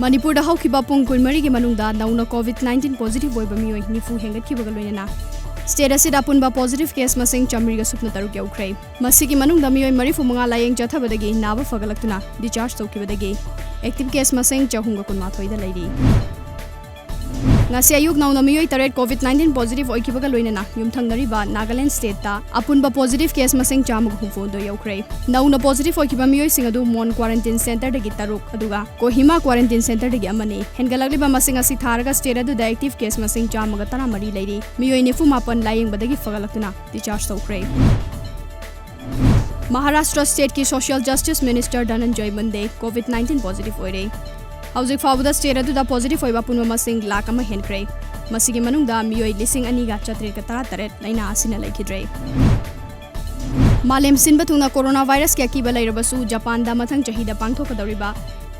Manipur da haukiba pung kunmari ki manungda nauna COVID-19 positive oiba mioi nifu hengatkibaga loinana state asida punba positive case masing chamri ga supna taruk yaukrai masigi manungda mioi marifu manga layeng jathabadagi naba fagalaktuna discharge tawkibadagi active case masing chahunga kunmathoi da lairi ngasi ayuk nauna mioi taret COVID-19 positive oikibaga loinana yumthangnariba Nagaland state ta apunba positive case masing chamug humfondo yaukrai nauna positive oikiba mioi singadu mon quarantine center dagi taruk aduga Kohima quarantine center dagi amani hengalagliba masing asi tharaga state adu da active case masing chamaga taramari lairi mioi nefu mapan layeng badagi fagalaktuna discharge tawkrai Maharashtra state ki social justice minister Dhananjay Munde COVID-19 positive oire Hauzik fawda state adu da positive oiba punwa masing lakh ama henkrai masigi manungda mioi lising aniga chatri ka taret laina asina laikidre Malem sinba thungna coronavirus ki akiba lairabasu Japan da mathang chahi da pangthokadoriba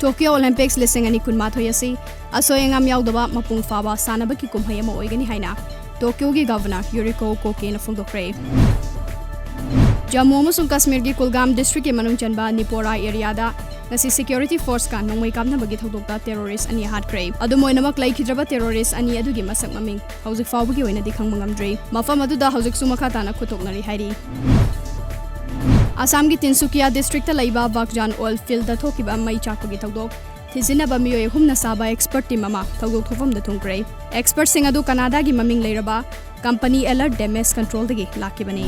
Tokyo Olympics lising ani kunmathoi asi asoyengam yaudaba mapung faba sanaba ki kumhai ama oigani haina Tokyo gi governor Yuriko Koke na phongdokre Jammu amasung Kashmir gi Kulgam district ki manung chanba Nipora area da ngasi security force ka nongmai kamna bagi thodokta terrorist ani hatkre adu moinamak laikhidraba terrorist ani adugi masak maming hauzik fawbugi oina di khangmangamdre mafam adu da hauzik sumakha tana khutoknari hairi Assam gi Tinsukia district ta laiba Bakjan oil field da thokiba mai chakpagi thodok thizina ba mioi humna saba expert team ama thodok thofam da thungkre expert sing adu Canada gi maming leiraba company alert damage control dagi lakibani